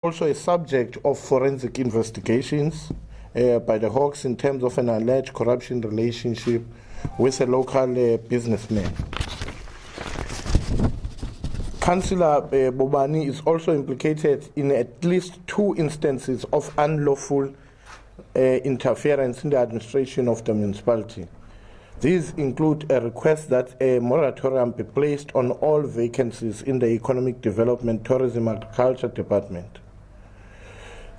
also a subject of forensic investigations by the Hawks in terms of an alleged corruption relationship with a local businessman. Councillor Bobani is also implicated in at least 2 instances of unlawful interference in the administration of the municipality. These include a request that a moratorium be placed on all vacancies in the Economic Development, Tourism and Agriculture Department.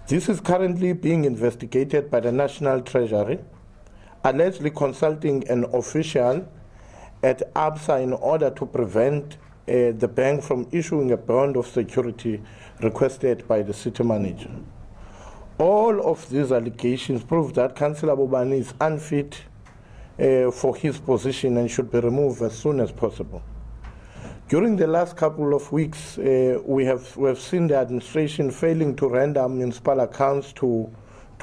This is currently being investigated by the National Treasury, allegedly consulting an official at ABSA in order to prevent the bank from issuing a bond of security requested by the city manager. All of these allegations prove that Councillor Bobani is unfit for his position and should be removed as soon as possible. During the last couple of weeks, we have seen the administration failing to render municipal accounts to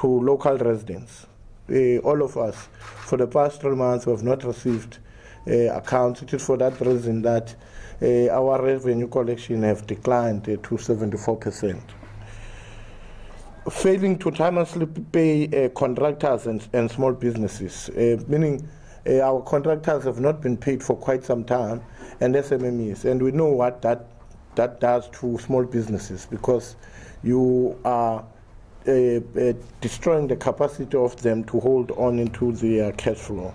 local residents. All of us, for the past 3 months, we have not received accounts. It is for that reason that our revenue collection have declined to 74%. Failing to timely pay contractors and small businesses, meaning our contractors have not been paid for quite some time, and SMMEs, and we know what that does to small businesses, because you are destroying the capacity of them to hold on into their cash flow.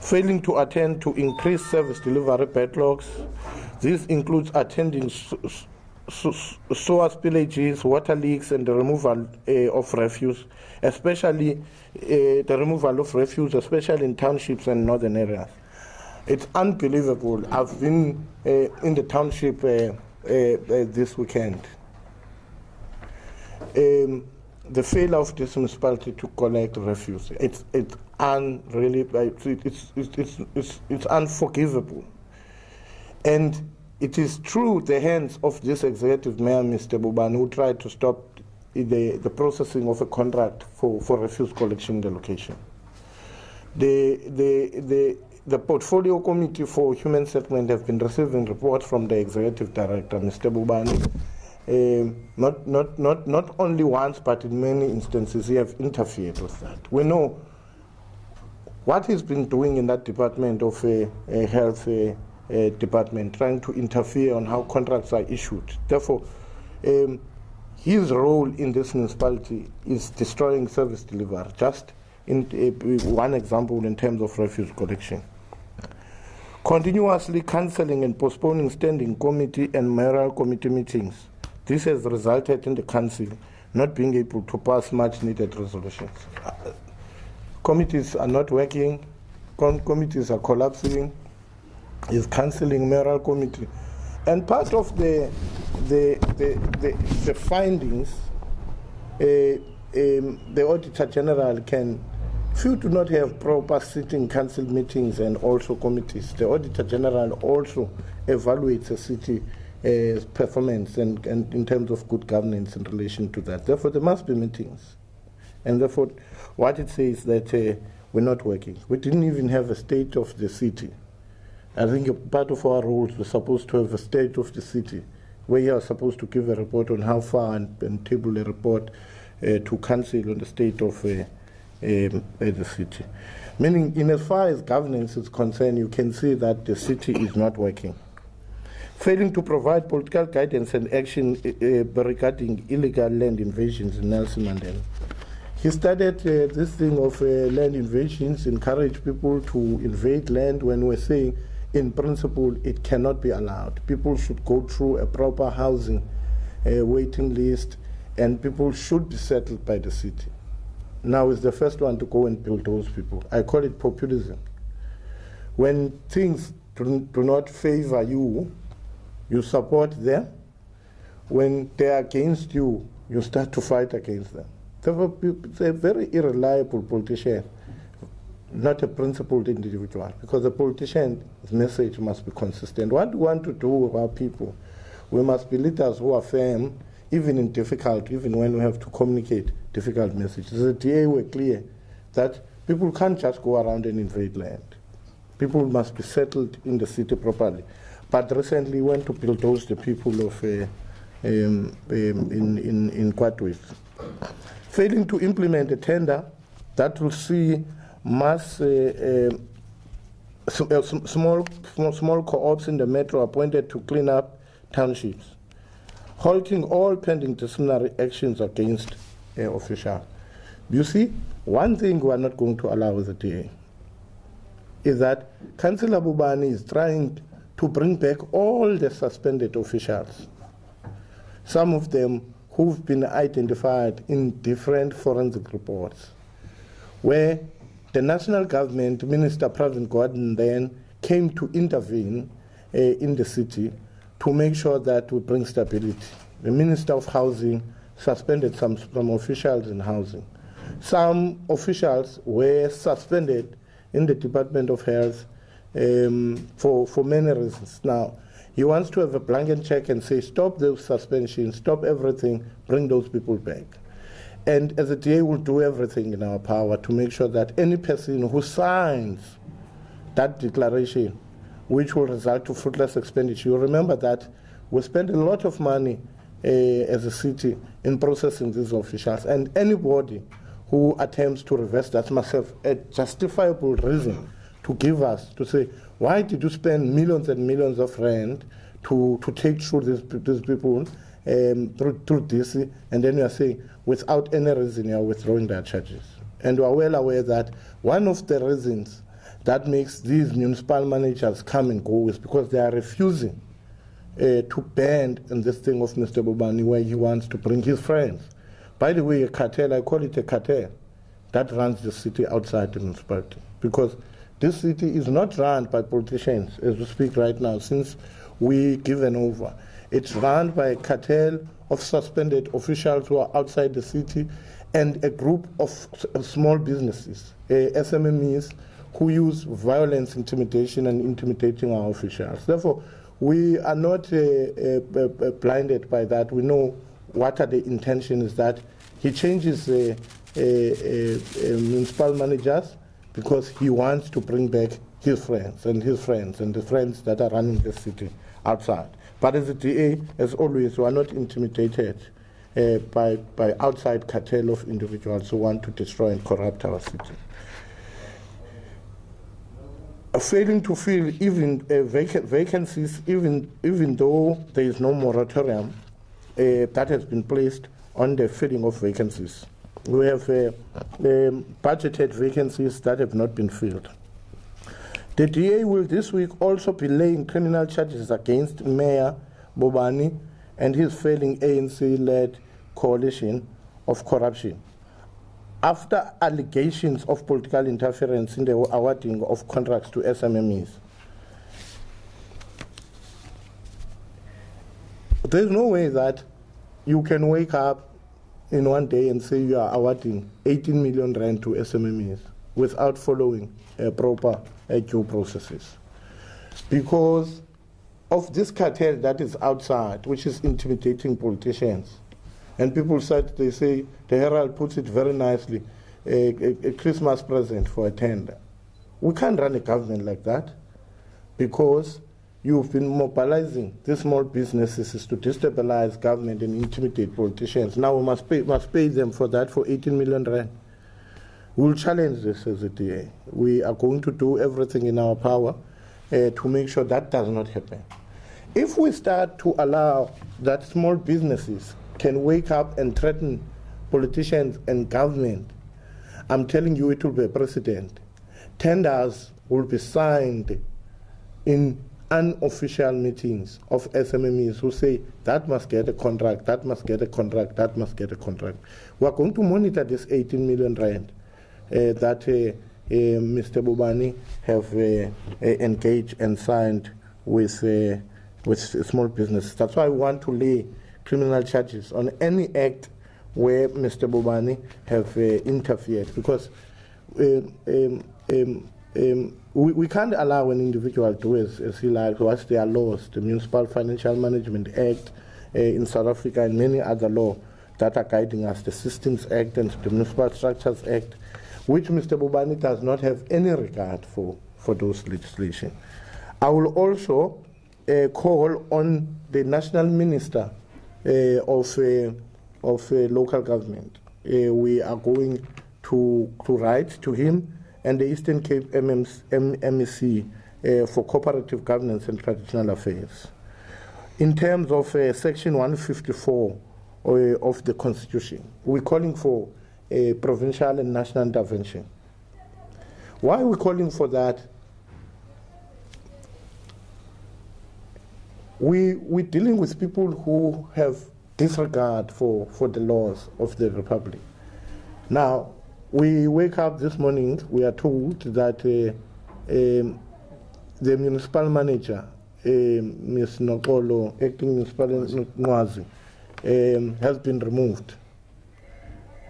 Failing to attend to increased service delivery backlogs. This includes attending sewer spillages, water leaks, and the removal of refuse, especially in townships and northern areas. It's unbelievable. I've been in the township this weekend. The failure of this municipality to collect refuse, it's unforgivable. And it is through the hands of this executive mayor, Mr. Bobani, who tried to stop the processing of a contract for refuse collection in the location. The Portfolio Committee for Human Settlement have been receiving reports from the executive director, Mr. Bobani. Not only once, but in many instances, he have interfered with that. We know what he's been doing in that department of health department, trying to interfere on how contracts are issued. Therefore, his role in this municipality is destroying service delivery. Just in one example in terms of refuse collection. Continuously cancelling and postponing standing committee and mayoral committee meetings. This has resulted in the council not being able to pass much needed resolutions. Committees are not working, committees are collapsing, is cancelling mayoral committee. And part of the findings, the Auditor General can, if you do not have proper sitting council meetings and also committees, the Auditor General also evaluates a city performance and in terms of good governance in relation to that. Therefore, there must be meetings. And therefore, what it says that we're not working. We didn't even have a state of the city. I think part of our rules, we're supposed to have a state of the city, where you are supposed to give a report on how far and table a report to council on the state of the city. Meaning, in as far as governance is concerned, you can see that the city is not working. Failing to provide political guidance and action regarding illegal land invasions in Nelson Mandela. He started this thing of land invasions, encourage people to invade land when we're saying, in principle, it cannot be allowed. People should go through a proper housing waiting list, and people should be settled by the city. Now is the first one to go and build those people. I call it populism. When things do not favor you, you support them. When they're against you, you start to fight against them. Therefore, it's a very irreliable politician, not a principled individual, because a politician's message must be consistent. What we want to do with our people, we must be leaders who are firm, even in difficult, even when we have to communicate difficult messages. The DA were clear that people can't just go around and invade land. People must be settled in the city properly. But recently went to bulldoze the people of in Kwartwes. Failing to implement a tender that will see mass small co-ops in the metro appointed to clean up townships, halting all pending disciplinary actions against officials. You see, one thing we are not going to allow as a DA is that Councillor Bobani is trying to bring back all the suspended officials, some of them who've been identified in different forensic reports, where the national government, Minister Pravin Gordhan, then came to intervene in the city to make sure that we bring stability. The Minister of Housing suspended some officials in housing. Some officials were suspended in the Department of Health for many reasons. Now, he wants to have a blanket check and say, stop those suspensions, stop everything, bring those people back. And as a DA, we'll do everything in our power to make sure that any person who signs that declaration, which will result to fruitless expenditure, you remember that we spend a lot of money as a city in processing these officials, and anybody who attempts to reverse that must have a justifiable reason to give us, to say, why did you spend millions and millions of rand to take through these people through DC, and then you are saying, without any reason, you are withdrawing their charges. And we are well aware that one of the reasons that makes these municipal managers come and go is because they are refusing to bend in this thing of Mr. Bobani, where he wants to bring his friends. By the way, a cartel, I call it a cartel, that runs the city outside the municipality. Because this city is not run by politicians, as we speak right now, since we given over. It's run by a cartel of suspended officials who are outside the city and a group of small businesses, SMMEs, who use violence, intimidation, and intimidating our officials. Therefore, we are not blinded by that. We know what are the intentions, that he changes municipal managers because he wants to bring back his friends and the friends that are running the city outside. But as a DA, as always, we are not intimidated by outside cartel of individuals who want to destroy and corrupt our city. Failing to fill even vacancies, even though there is no moratorium that has been placed on the filling of vacancies. We have budgeted vacancies that have not been filled. The DA will this week also be laying criminal charges against Mayor Bobani and his failing ANC-led coalition of corruption, after allegations of political interference in the awarding of contracts to SMMEs. There's no way that you can wake up in one day and say you are awarding 18 million rand to SMMEs without following proper due processes. Because of this cartel that is outside, which is intimidating politicians. And people said, they say, the Herald puts it very nicely, a Christmas present for a tender. We can't run a government like that, because you've been mobilizing these small businesses to destabilize government and intimidate politicians. Now we must pay them for that, for 18 million rand. We'll challenge this as a DA. We are going to do everything in our power to make sure that does not happen. If we start to allow that small businesses can wake up and threaten politicians and government, I'm telling you it will be a precedent. Tenders will be signed in unofficial meetings of SMMEs who say that must get a contract, that must get a contract, that must get a contract. We are going to monitor this 18 million rand that Mr. Bobani have engaged and signed with small businesses. That's why we want to lay criminal charges on any act where Mr. Bobani have interfered, because we can't allow an individual to do as he likes. What's their laws, the Municipal Financial Management Act in South Africa and many other laws that are guiding us, the Systems Act and the Municipal Structures Act, which Mr. Bobani does not have any regard for those legislation. I will also call on the National Minister of local government. We are going to write to him and the Eastern Cape MEC for cooperative governance and traditional affairs. In terms of Section 154 of the Constitution, we're calling for a provincial and national intervention. Why are we calling for that? We're dealing with people who have disregard for the laws of the Republic. Now, we wake up this morning, we are told that the municipal manager, Ms. Nokolo, acting municipal Nwazi, has been removed.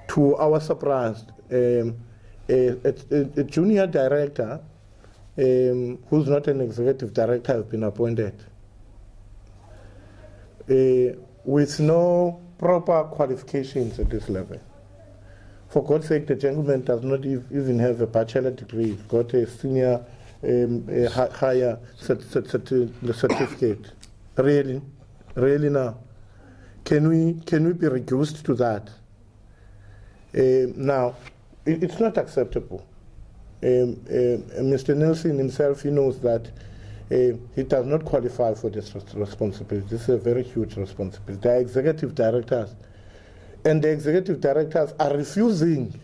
To our surprise, a junior director, who's not an executive director, has been appointed with no proper qualifications at this level. For God's sake, the gentleman does not even have a bachelor degree. He's got a senior higher certificate. Really now, can we be reduced to that? Now, it's not acceptable. Mr. Nelson himself, he knows that he does not qualify for this responsibility. This is a very huge responsibility. They are executive directors, and the executive directors are refusing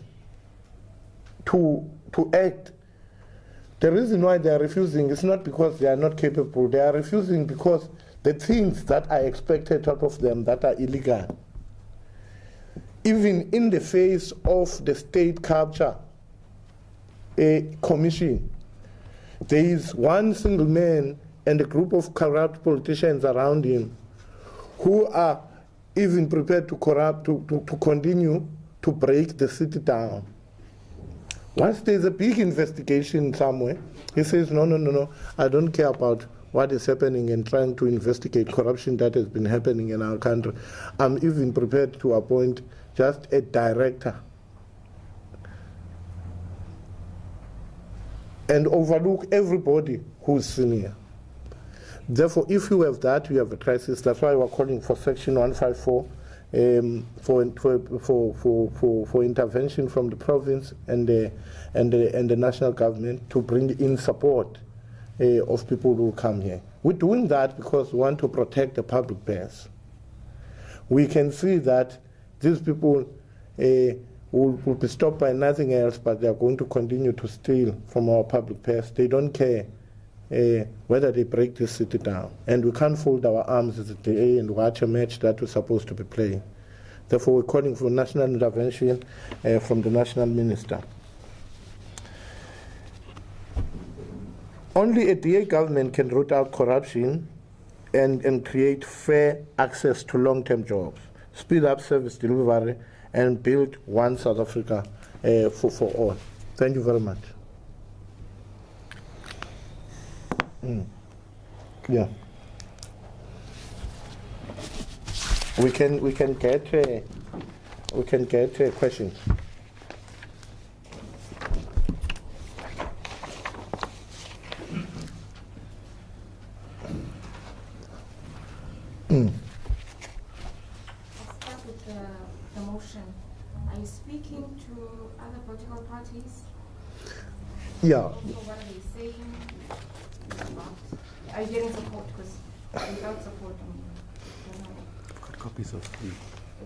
to act. The reason why they are refusing is not because they are not capable. They are refusing because the things that are expected out of them that are illegal, even in the face of the state capture commission, there is one single man and a group of corrupt politicians around him who are even prepared to continue to break the city down. Once there's a big investigation somewhere, he says, no, I don't care about what is happening and trying to investigate corruption that has been happening in our country. I'm even prepared to appoint just a director and overlook everybody who's senior. Therefore, if you have that, you have a crisis. That's why we're calling for Section 154 for intervention from the province and the national government to bring in support of people who come here. We're doing that because we want to protect the public purse. We can see that these people will be stopped by nothing else, but they are going to continue to steal from our public purse. They don't care whether they break this city down. And we can't fold our arms as a DA and watch a match that we're supposed to be playing. Therefore, we're calling for national intervention from the national minister. Only a DA government can root out corruption and create fair access to long-term jobs, speed up service delivery, and build one South Africa for all. Thank you very much. Yeah. We can get questions. I'll start with the motion. Are you speaking to other political parties? Yeah. Also, what are they saying? Are you getting support? Because without support, got copies of the. It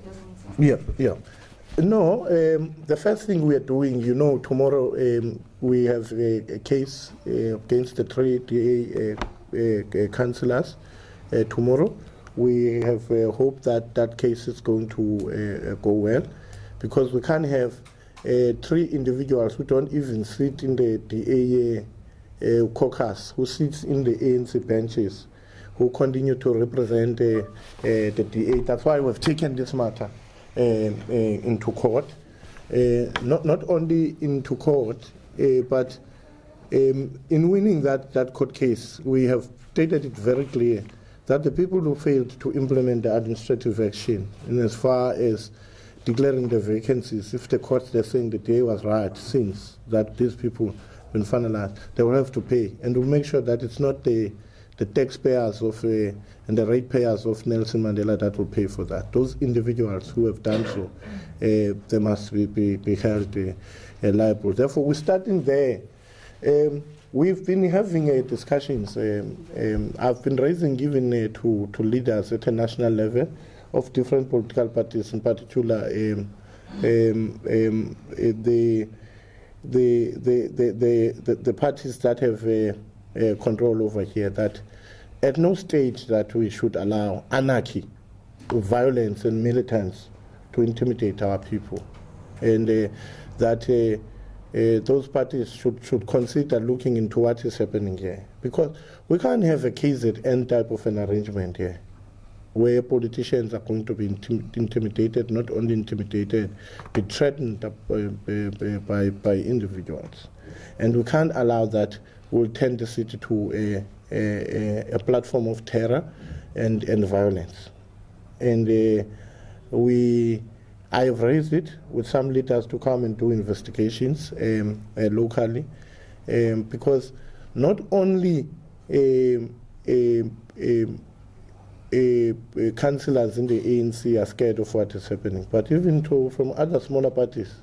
doesn't make sense. Yeah. No, the first thing we are doing, tomorrow we have a case against the 3 DA councillors. Tomorrow we have hope that that case is going to go well, because we can't have 3 individuals who don't even sit in the DA caucus, who sits in the ANC benches, who continue to represent the DA. That's why we've taken this matter into court. Not only into court, but in winning that court case, we have stated it very clear that the people who failed to implement the administrative action, and as far as declaring the vacancies, if the court they're saying the DA was right, since that these people been finalized, they will have to pay, and we'll make sure that it's not the the taxpayers of and the ratepayers of Nelson Mandela that will pay for that. Those individuals who have done so, they must be held liable. Therefore, we're starting there. We've been having discussions. I've been raising even to leaders at a national level of different political parties, in particular the parties that have control over here, that at no stage that we should allow anarchy, violence and militants to intimidate our people, and that those parties should consider looking into what is happening here, because we can't have a KZN type of an arrangement here where politicians are going to be intimidated, not only intimidated, be threatened by individuals. And we can't allow that. We'll turn the city to a platform of terror and violence. And I have raised it with some leaders to come and do investigations locally, because not only councillors in the ANC are scared of what is happening, but even from other smaller parties.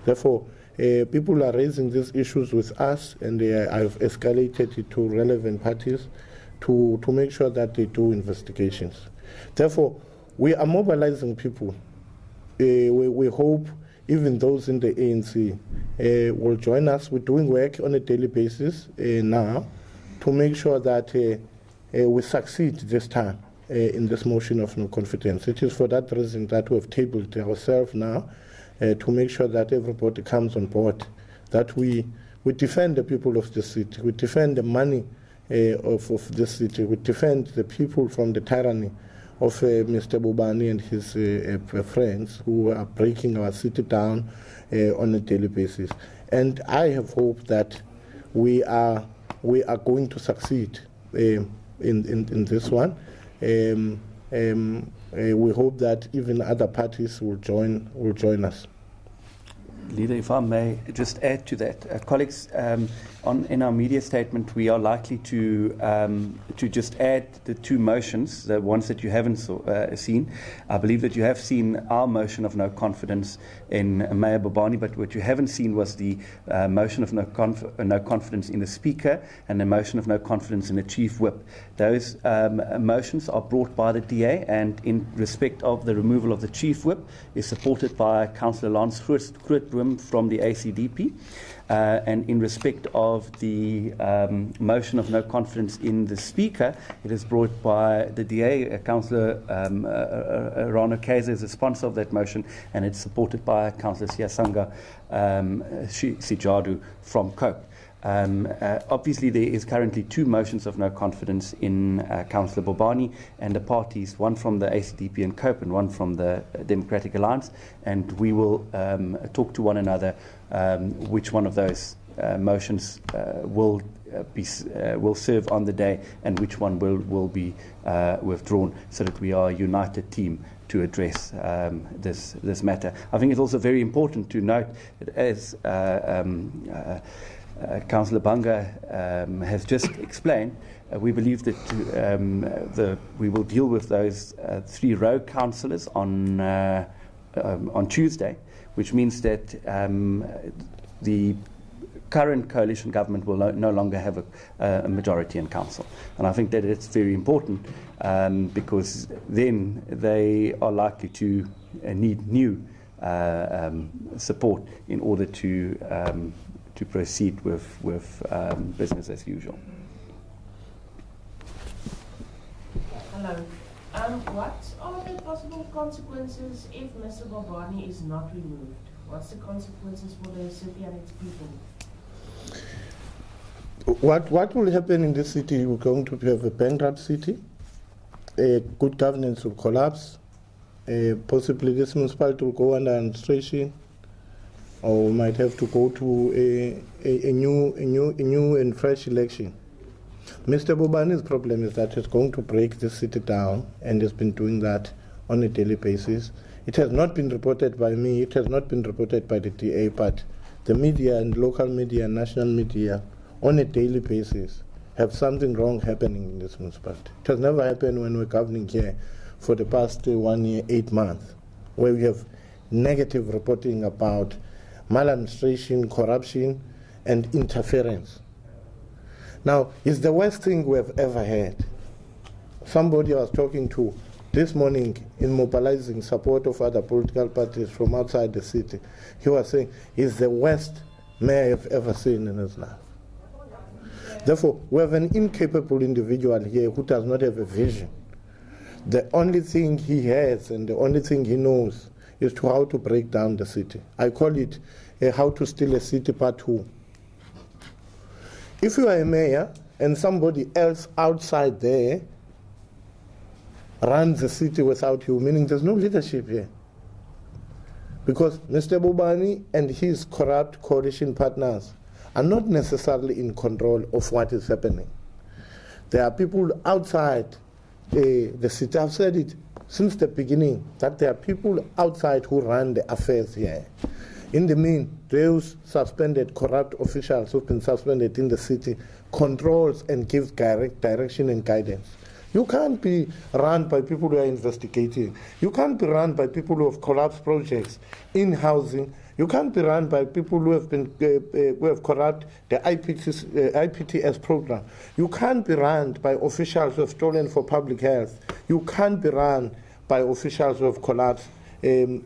Therefore, people are raising these issues with us, and I've escalated it to relevant parties to make sure that they do investigations. Therefore, we are mobilizing people. We hope even those in the ANC will join us. We're doing work on a daily basis now to make sure that we succeed this time in this motion of no confidence. It is for that reason that we have tabled ourselves now to make sure that everybody comes on board, that we defend the people of the city, we defend the money of the city, we defend the people from the tyranny of Mr. Bobani and his friends who are breaking our city down on a daily basis. And I have hope that we are going to succeed in this one. We hope that even other parties will join us. Leader, if I may just add to that, colleagues, in our media statement, we are likely to just add the two motions, the ones that you haven't seen. I believe that you have seen our motion of no confidence in Mayor Bobani, but what you haven't seen was the motion of no confidence in the Speaker and the motion of no confidence in the Chief Whip. Those motions are brought by the DA, and in respect of the removal of the Chief Whip is supported by Councillor Lance Grootboom from the ACDP. And in respect of the motion of no confidence in the Speaker, it is brought by the DA. Councillor Rana Kaiser is the sponsor of that motion, and it's supported by Councillor Siyasanga Sijadu from COPE. Obviously, there is currently two motions of no confidence in Councillor Bobani and the parties, one from the ACDP and COPE and one from the Democratic Alliance, and we will talk to one another which one of those motions will serve on the day and which one will be withdrawn, so that we are a united team to address this matter. I think it's also very important to note that, as Councillor Banga has just explained, we believe that we will deal with those 3 rogue councillors on Tuesday, which means that the current coalition government will no longer have a majority in council. And I think that it's very important because then they are likely to need new support in order to proceed with business as usual. Hello. What are the possible consequences if Mr. Bobani is not removed? What's the consequences for the city and its people? What will happen in this city? We're going to have a bankrupt city. Good governance will collapse. Possibly this municipality will go under administration, or might have to go to a new and fresh election. Mr. Bobani's problem is that he's going to break the city down, and has been doing that on a daily basis. It has not been reported by me, it has not been reported by the DA, but the media and local media and national media on a daily basis have something wrong happening in this municipality. It has never happened when we're governing here for the past 1 year, 8 months, where we have negative reporting about maladministration, corruption, and interference. Now, it's the worst thing we have ever had. Somebody I was talking to this morning in mobilizing support of other political parties from outside the city, he was saying he's the worst mayor I've ever seen in his life. Therefore, we have an incapable individual here who does not have a vision. The only thing he has and the only thing he knows is to how to break down the city. I call it how to steal a city part 2. If you are a mayor and somebody else outside there runs the city without you, meaning there's no leadership here. Because Mr. Bobani and his corrupt coalition partners are not necessarily in control of what is happening. There are people outside the city. I've said it since the beginning, that there are people outside who run the affairs here. In the mean, those suspended corrupt officials who've been suspended in the city controls and give direction and guidance. You can't be run by people who are investigating. You can't be run by people who have collapsed projects in housing. You can't be run by people who have been who have corrupt the IPTS program. You can't be run by officials who have stolen for public health. You can't be run by officials who have collapsed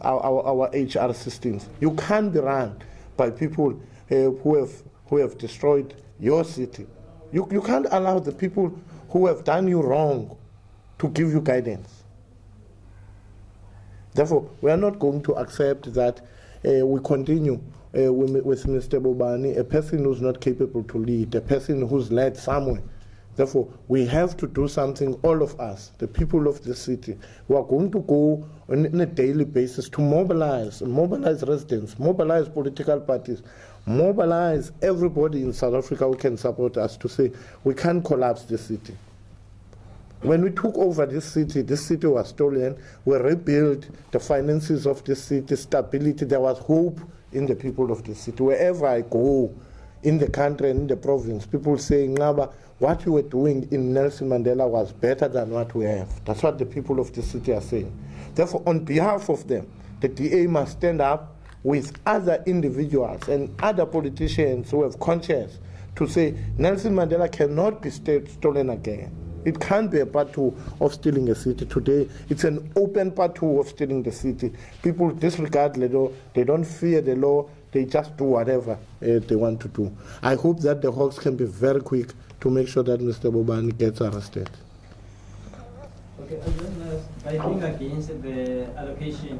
our HR systems. You can't be run by people who have destroyed your city. You can't allow the people who have done you wrong to give you guidance. Therefore, we are not going to accept that we continue with Mr. Bobani, a person who's not capable to lead, a person who's led somewhere. Therefore, we have to do something, all of us, the people of the city, who are going to go on a daily basis to mobilize residents, mobilize political parties, mobilize everybody in South Africa who can support us to say, we can't collapse the city. When we took over this city was stolen. We rebuilt the finances of this city, stability. There was hope in the people of this city. Wherever I go in the country and in the province, people say, Ngaba, what you were doing in Nelson Mandela was better than what we have. That's what the people of the city are saying. Therefore, on behalf of them, the DA must stand up with other individuals and other politicians who have conscience to say Nelson Mandela cannot be stolen again. It can't be a part 2 of stealing a city. Today, it's an open part 2 of stealing the city. People disregard the law. They don't fear the law. They just do whatever they want to do. I hope that the Hawks can be very quick to make sure that Mr. Bobani gets arrested. Okay, by being against the allocation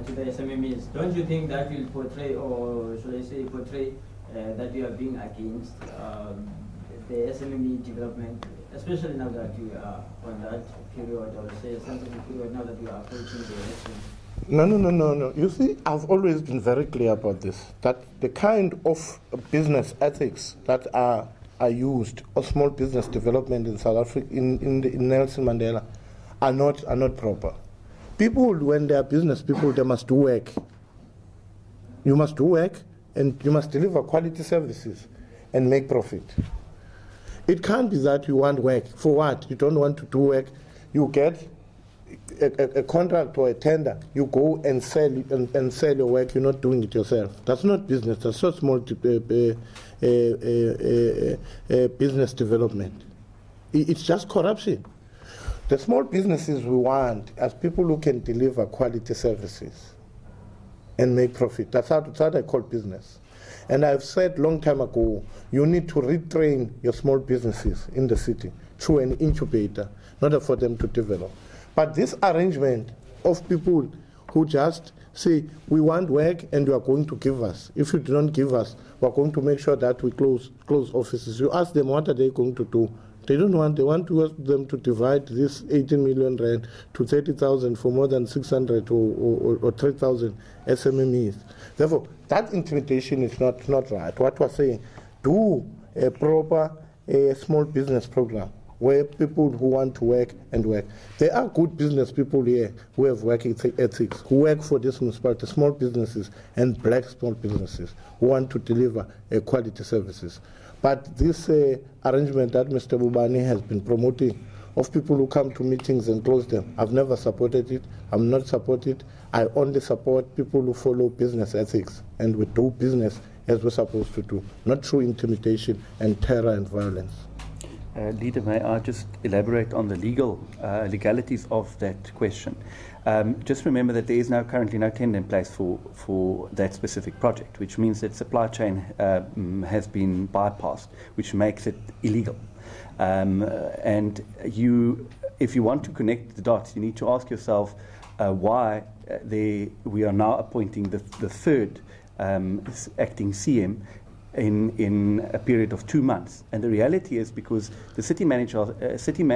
to the SMMEs, don't you think that will portray, or should I say portray, that you are being against the SMME development, especially now that you are on that period, or say sensitive period, now that you are approaching the election? No. You see, I've always been very clear about this, that the kind of business ethics that are used, or small business development in South Africa, in Nelson Mandela, are not proper. People, when they are business people, they must do work. You must do work, and you must deliver quality services and make profit. It can't be that you want work. For what? You don't want to do work. You get a contract or a tender. You go and sell your work. You're not doing it yourself. That's not business. That's not small business development. It's just corruption. The small businesses we want as people who can deliver quality services and make profit. That's what I call business. And I've said long time ago, you need to retrain your small businesses in the city through an incubator in order for them to develop. But this arrangement of people who just say, we want work and you are going to give us. If you do not give us, we are going to make sure that we close offices. You ask them, what are they going to do? They don't want, they want them to divide this 18 million rand to 30,000 for more than 600 or 3,000 SMMEs. Therefore, that intimidation is not right. What we're saying, do a proper small business program where people who want to work and work. There are good business people here who have working ethics, who work for this municipality, small businesses and black small businesses who want to deliver quality services. But this arrangement that Mr. Bobani has been promoting of people who come to meetings and close them, I've never supported it. I'm not supported. I only support people who follow business ethics and we do business as we're supposed to do, not through intimidation and terror and violence. Leader, may I just elaborate on the legalities of that question? Just remember that there is currently no tender in place for that specific project, which means that supply chain has been bypassed, which makes it illegal. And if you want to connect the dots, you need to ask yourself why we are now appointing the third acting CM in a period of 2 months. And the reality is because the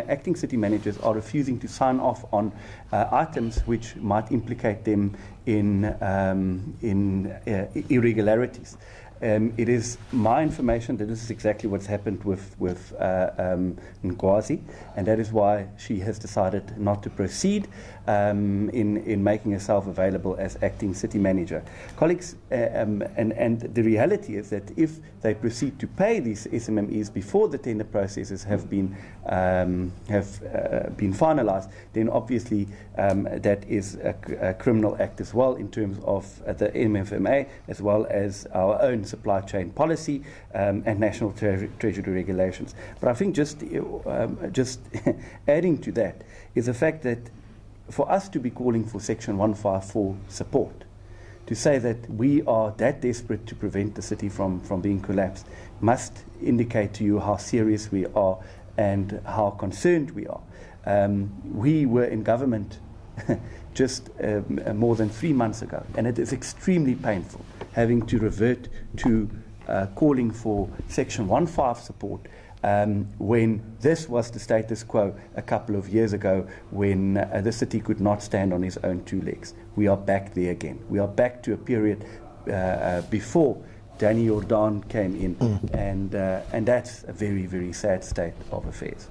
acting city managers are refusing to sign off on items which might implicate them in irregularities. It is my information that this is exactly what's happened with Ngwazi, and that is why she has decided not to proceed in making herself available as acting city manager. Colleagues, and the reality is that if they proceed to pay these SMMEs before the tender processes have been finalised, then obviously that is a criminal act as well in terms of the MFMA as well as our own supply chain policy and national treasury regulations. But I think just adding to that is the fact that for us to be calling for Section 154 support, to say that we are that desperate to prevent the city from being collapsed, must indicate to you how serious we are and how concerned we are. We were in government just more than 3 months ago, and it is extremely painful having to revert to calling for Section 154 support when this was the status quo a couple of years ago when the city could not stand on its own 2 legs. We are back there again. We are back to a period before Danny Jordan came in, and that's a very, very sad state of affairs.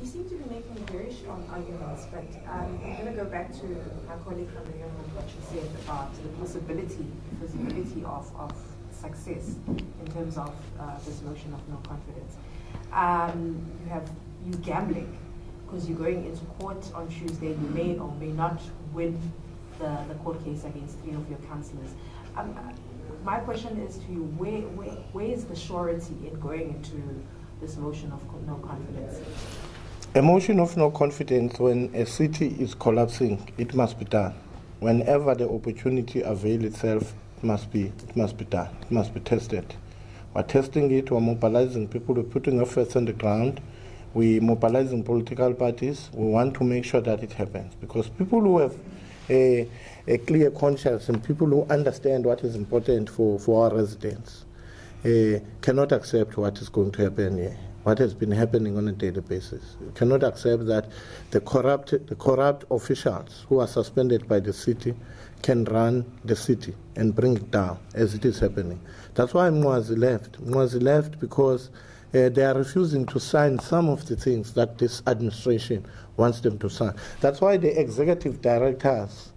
You seem to be making very strong arguments, but I'm going to go back to my colleague from the government, what she said about the visibility of success in terms of this notion of no confidence. You gambling, because you're going into court on Tuesday. You may or may not win the court case against 3 of your councillors. My question is to you, where is the surety in going into this motion of no confidence? A motion of no confidence, when a city is collapsing, it must be done. Whenever the opportunity avails itself, it must be done. It must be tested. We're testing it. We're mobilizing people. We're putting efforts on the ground. We're mobilizing political parties. We want to make sure that it happens, because people who have a clear conscience and people who understand what is important for our residents cannot accept what is going to happen here. What has been happening on a daily basis. You cannot accept that the corrupt officials who are suspended by the city can run the city and bring it down as it is happening. That's why Mwazi left. Mwazi left because they are refusing to sign some of the things that this administration wants them to sign. That's why the executive directors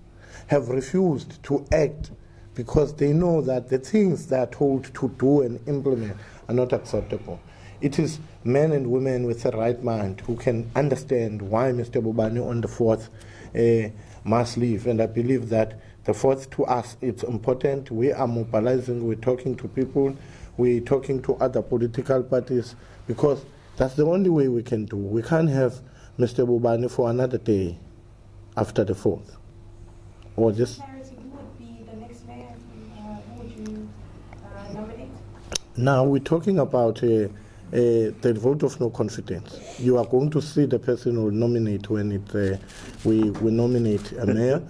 have refused to act, because they know that the things they are told to do and implement are not acceptable. It is men and women with the right mind who can understand why Mr. Bobani on the 4th must leave. And I believe that the 4th to us, it's important. We are mobilizing, we're talking to people, we're talking to other political parties, because that's the only way we can do. We can't have Mr. Bobani for another day after the 4th. Or just... Who would be the next mayor? Who would you nominate? Now we're talking about the vote of no confidence. You are going to see the person who will nominate when we nominate a mayor.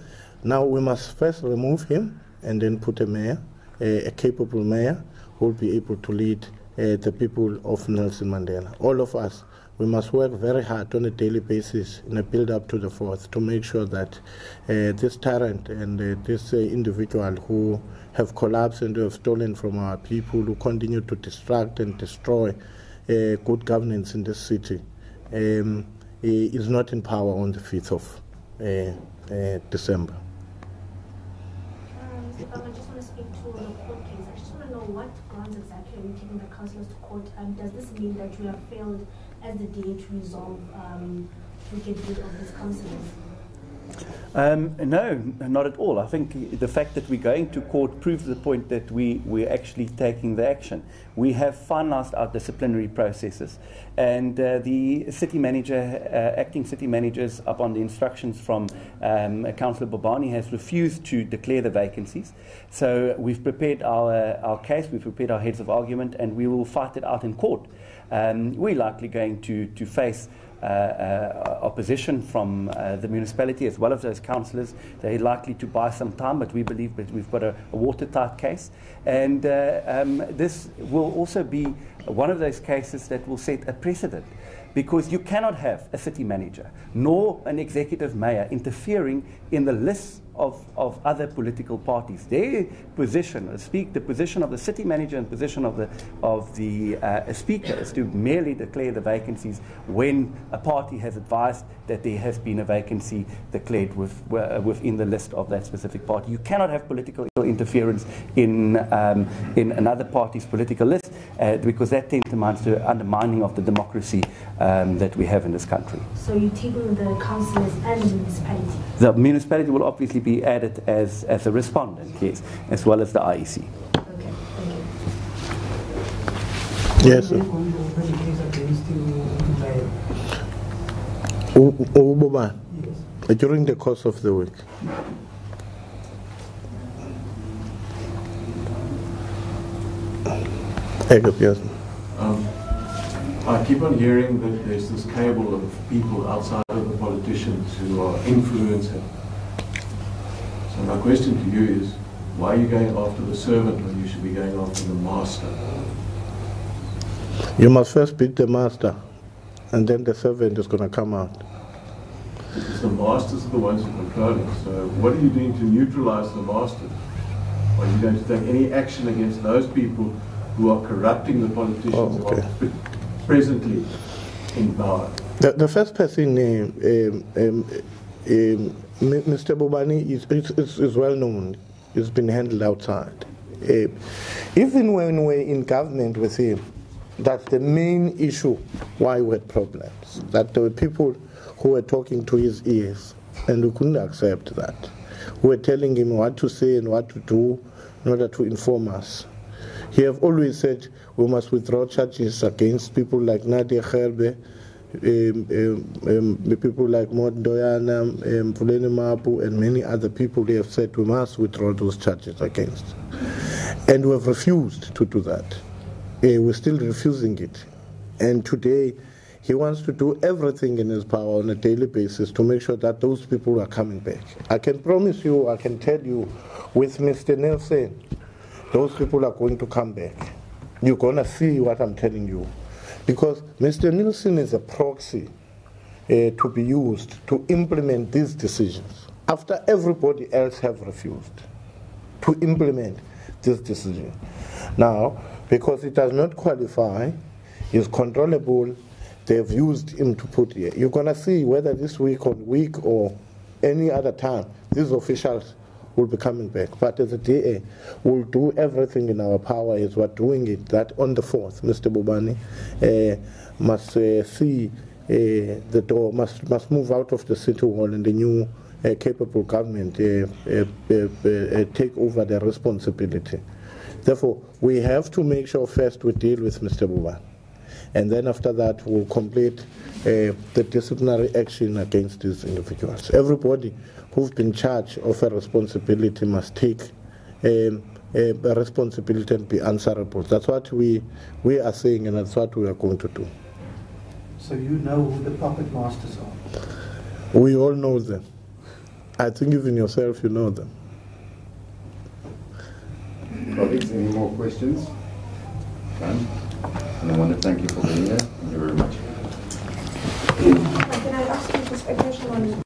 Now we must first remove him and then put a mayor, a capable mayor who will be able to lead the people of Nelson Mandela. All of us, we must work very hard on a daily basis in a build-up to the 4th to make sure that this tyrant and this individual who have collapsed and who have stolen from our people, who continue to distract and destroy good governance in this city, is not in power on the 5th of December. Mr. I just want to speak to the court case. I just want to know what grounds exactly are you taking the councillors to court, and does this mean that you have failed as the DA to resolve, to get rid of these councillors? No, not at all. I think the fact that we're going to court proves the point that we're actually taking the action. We have finalised our disciplinary processes, and the city manager, acting city managers, upon the instructions from Councillor Bobani, has refused to declare the vacancies. So we've prepared our case, we've prepared our heads of argument, and we will fight it out in court. We're likely going to face opposition from the municipality as well as those councillors. They're likely to buy some time, but we believe that we've got a watertight case. And this will also be one of those cases that will set a precedent, because you cannot have a city manager nor an executive mayor interfering in the lists of other political parties. Their position, the position of the city manager and position of the speaker is to merely declare the vacancies when a party has advised that there has been a vacancy declared within the list of that specific party. You cannot have political interference in another party's political list, because that tantamount to undermining of the democracy that we have in this country. So you're taking the councillors and the municipality? The municipality will obviously be added as a respondent, yes, as well as the IEC. Okay, thank you. Yes, sir. During the course of the week. I keep on hearing that there's this cabal of people outside of the politicians who are influencing. So my question to you is, why are you going after the servant when you should be going after the master? You must first beat the master, and then the servant is going to come out. Because the masters are the ones who control it. So what are you doing to neutralize the masters? Are you going to take any action against those people who are corrupting the politicians who are presently in power? The first person, Mr. Bobani, is well known. It's been handled outside. Even when we're in government with him, that's the main issue why we had problems. That there were people who were talking to his ears, and we couldn't accept that. We were telling him what to say and what to do in order to inform us. He have always said we must withdraw charges against people like Nadia Gerbe, people like Maud Doyana, Fulene Mapu, and many other people. They have said we must withdraw those charges against. And we have refused to do that. We're still refusing it. And today, he wants to do everything in his power on a daily basis to make sure that those people are coming back. I can promise you, I can tell you, with Mr. Nelson, those people are going to come back. You're going to see what I'm telling you. Because Mr. Nelson is a proxy to be used to implement these decisions after everybody else have refused to implement this decision. Now, because it does not qualify, is controllable, they've used him to put here. You're going to see whether this week or any other time, these officials will be coming back. But as a DA, we'll do everything in our power as we're doing it, that on the 4th, Mr. Bobani must see the door, must move out of the city hall, and the new capable government take over the responsibility. Therefore, we have to make sure first we deal with Mr. Bobani. And then after that, we'll complete the disciplinary action against these individuals. Everybody who's been charged of a responsibility must take a responsibility and be answerable. That's what we are saying, and that's what we are going to do. So you know who the puppet masters are? We all know them. I think even yourself, you know them. Colleagues, any more questions? None? And I want to thank you for being here. Thank you very much. Can I ask you just a question on